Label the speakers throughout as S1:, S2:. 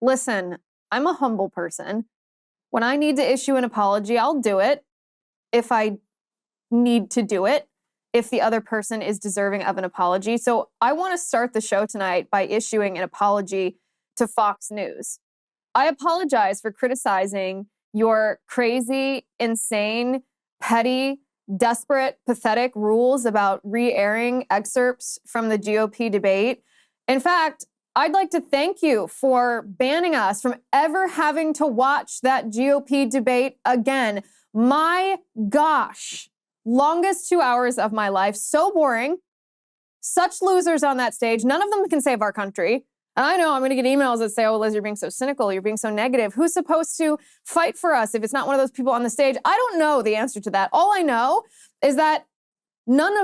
S1: Listen, I'm a humble person. When I need to issue an apology, I'll do it if I need to do it, if the other person is deserving of an apology. So I want to start the show tonight by issuing an apology to Fox News. I apologize for criticizing your crazy, insane, petty, desperate, pathetic rules about re-airing excerpts from the GOP debate. In fact, I'd like to thank you for banning us from ever having to watch that GOP debate again. My gosh, longest 2 hours of my life. So boring. Such losers on that stage. None of them can save our country. And I know I'm going to get emails that say, oh, Liz, you're being so cynical. You're being so negative. Who's supposed to fight for us if it's not one of those people on the stage? I don't know the answer to that. All I know is that none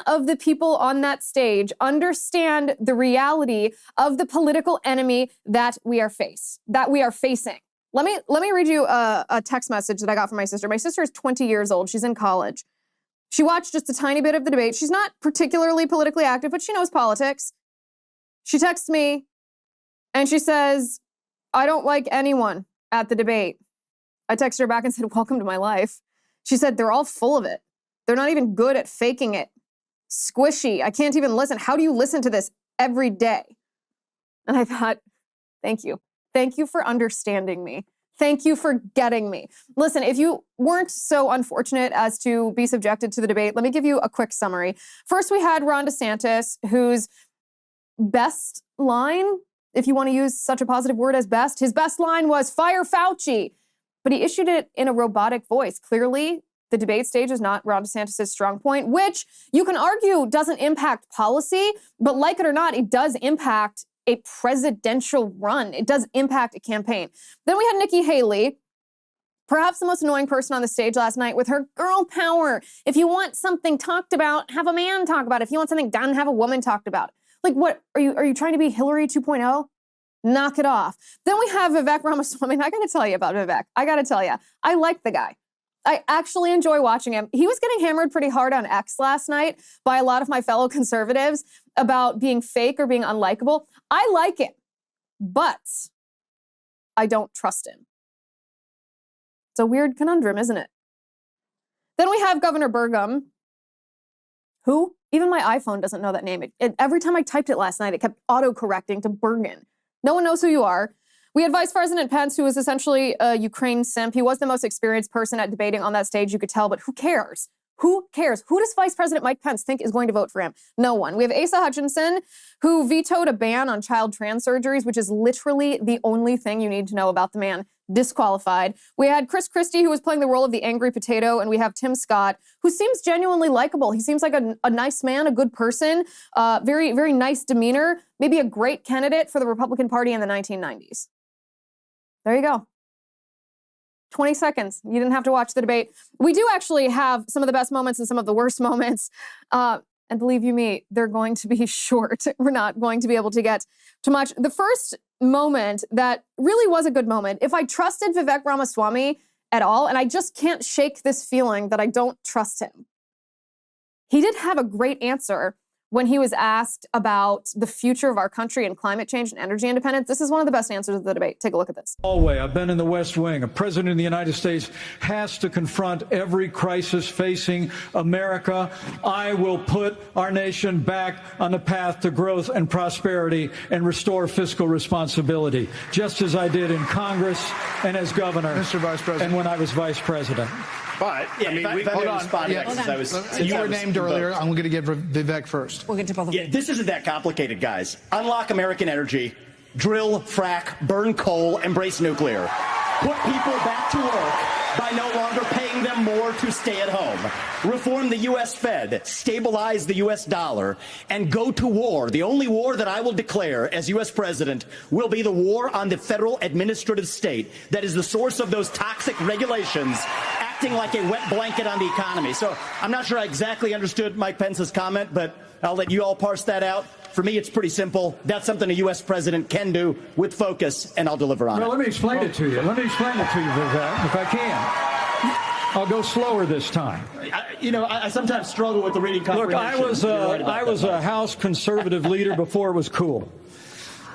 S1: of the people on that stage understand the reality of the political enemy that we are facing. Let me read you a text message that I got from my sister. My sister is 20 years old. She's in college. She watched just a tiny bit of the debate. She's not particularly politically active, but she knows politics. She texts me and she says, I don't like anyone at the debate. I texted her back and said, welcome to my life. She said, they're all full of it. They're not even good at faking it. Squishy. I can't even listen. How do you listen to this every day? And I thought, thank you. Thank you for understanding me. Thank you for getting me. Listen, if you weren't so unfortunate as to be subjected to the debate, let me give you a quick summary. First, we had Ron DeSantis, whose best line, if you want to use such a positive word as best, his best line was fire Fauci, but he issued it in a robotic voice. Clearly, the debate stage is not Ron DeSantis' strong point, which you can argue doesn't impact policy, but like it or not, it does impact a presidential run. It does impact a campaign. Then we had Nikki Haley, perhaps the most annoying person on the stage last night with her girl power. If you want something talked about, have a man talk about it. If you want something done, have a woman talked about it. Like, what, are you trying to be Hillary 2.0? Knock it off. Then we have Vivek Ramaswamy. I got to tell you about Vivek. I got to tell you, I like the guy. I actually enjoy watching him. He was getting hammered pretty hard on X last night by a lot of my fellow conservatives about being fake or being unlikable. I like him, but I don't trust him. It's a weird conundrum, isn't it? Then we have Governor Burgum, who even my iPhone doesn't know that name. Every time I typed it last night, it kept auto-correcting to Bergen. No one knows who you are. We had Vice President Pence, who was essentially a Ukraine simp. He was the most experienced person at debating on that stage, you could tell, but who cares? Who cares? Who does Vice President Mike Pence think is going to vote for him? No one. We have Asa Hutchinson, who vetoed a ban on child trans surgeries, which is literally the only thing you need to know about the man. Disqualified. We had Chris Christie, who was playing the role of the angry potato, and we have Tim Scott, who seems genuinely likable. He seems like a nice man, a good person, very, very nice demeanor, maybe a great candidate for the Republican Party in the 1990s. There you go. 20 seconds. You didn't have to watch the debate. We do actually have some of the best moments and some of the worst moments. And believe you me, they're going to be short. We're not going to be able to get too much. The first moment that really was a good moment, if I trusted Vivek Ramaswamy at all, and I just can't shake this feeling that I don't trust him. He did have a great answer when he was asked about the future of our country and climate change and energy independence. This is one of the best answers of the debate. Take a look at this.
S2: Always, I've been in the West Wing. A president of the United States has to confront every crisis facing America. I will put our nation back on the path to growth and prosperity and restore fiscal responsibility, just as I did in Congress and as governor,
S3: Mr. Vice President,
S2: and when I was vice president.
S3: But,
S4: yeah,
S3: I mean,
S4: hold
S3: on. You were named earlier. I'm going to give Vivek first.
S5: We'll get to both of them.
S4: Yeah, this isn't that complicated, guys. Unlock American energy, drill, frack, burn coal, embrace nuclear. Put people back to work by no longer paying them more to stay at home. Reform the U.S. Fed, stabilize the U.S. dollar, and go to war. The only war that I will declare as U.S. president will be the war on the federal administrative state that is the source of those toxic regulations acting like a wet blanket on the economy. So I'm not sure I exactly understood Mike Pence's comment, but I'll let you all parse that out. For me, it's pretty simple. That's something a U.S. president can do with focus, and I'll deliver on it.
S2: Well, let me explain it to you. Let me explain it to you, Vivek, if I can. I'll go slower this time.
S4: I sometimes struggle with the reading comprehension.
S2: Look, I was a House conservative leader before it was cool.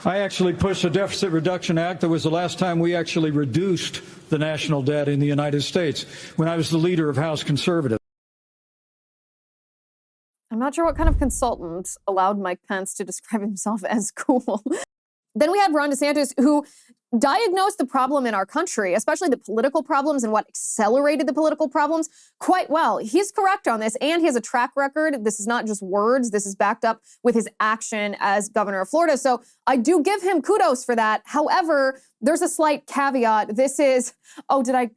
S2: I actually pushed a Deficit Reduction Act. That was the last time we actually reduced the national debt in the United States, when I was the leader of House Conservatives.
S1: I'm not sure what kind of consultant allowed Mike Pence to describe himself as cool. Then we had Ron DeSantis, who diagnosed the problem in our country, especially the political problems and what accelerated the political problems, quite well. He's correct on this, and he has a track record. This is not just words. This is backed up with his action as governor of Florida. So I do give him kudos for that. However, there's a slight caveat. This is, do I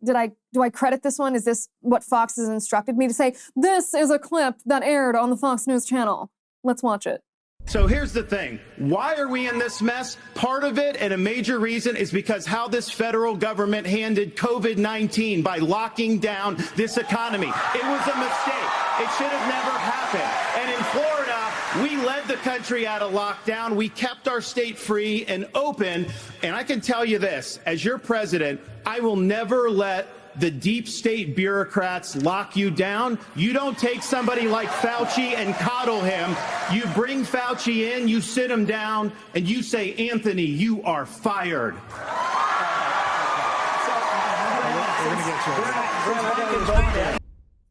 S1: credit this one? Is this what Fox has instructed me to say? This is a clip that aired on the Fox News channel. Let's watch it.
S5: So here's the thing. Why are we in this mess? Part of it, and a major reason, is because how this federal government handled COVID-19 by locking down this economy. It was a mistake. It should have never happened. And in Florida, we led the country out of lockdown. We kept our state free and open. And I can tell you this, as your president, I will never let the deep state bureaucrats lock you down. You don't take somebody like Fauci and coddle him. You bring Fauci in, you sit him down, and you say, Anthony, you are fired.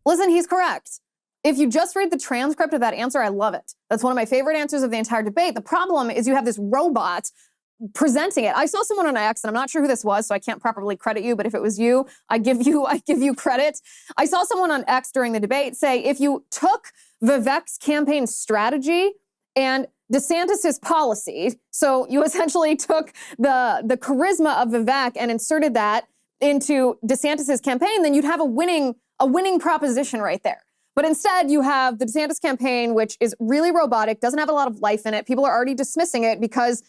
S1: Listen, he's correct. If you just read the transcript of that answer, I love it. That's one of my favorite answers of the entire debate. The problem is you have this robot presenting it. I saw someone on X, and I'm not sure who this was, so I can't properly credit you, but if it was you, I give you credit. I saw someone on X during the debate say, if you took Vivek's campaign strategy and DeSantis's policy, so you essentially took the charisma of Vivek and inserted that into DeSantis's campaign, then you'd have a winning proposition right there. But instead, you have the DeSantis campaign, which is really robotic, doesn't have a lot of life in it. People are already dismissing it because,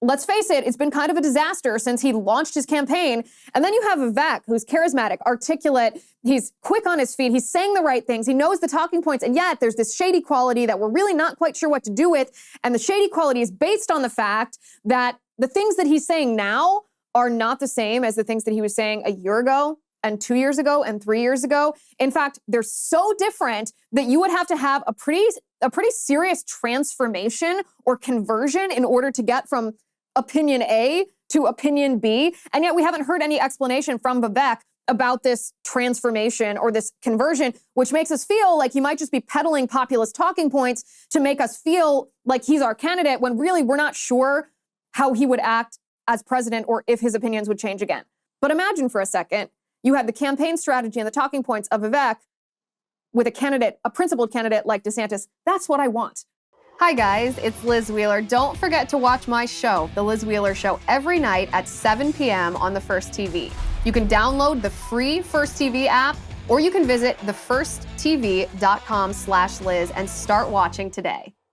S1: let's face it, it's been kind of a disaster since he launched his campaign. And then you have Vivek, who's charismatic, articulate, he's quick on his feet, he's saying the right things, he knows the talking points, and yet there's this shady quality that we're really not quite sure what to do with. And the shady quality is based on the fact that the things that he's saying now are not the same as the things that he was saying a year ago and 2 years ago and 3 years ago. In fact, they're so different that you would have to have a pretty serious transformation or conversion in order to get from opinion A to opinion B. And yet we haven't heard any explanation from Vivek about this transformation or this conversion, which makes us feel like he might just be peddling populist talking points to make us feel like he's our candidate, when really we're not sure how he would act as president or if his opinions would change again. But imagine for a second, you had the campaign strategy and the talking points of Vivek with a principled candidate like DeSantis. That's what I want. Hi guys, it's Liz Wheeler. Don't forget to watch my show, The Liz Wheeler Show, every night at 7 p.m. on the First TV. You can download the free First TV app, or you can visit thefirsttv.com/Liz and start watching today.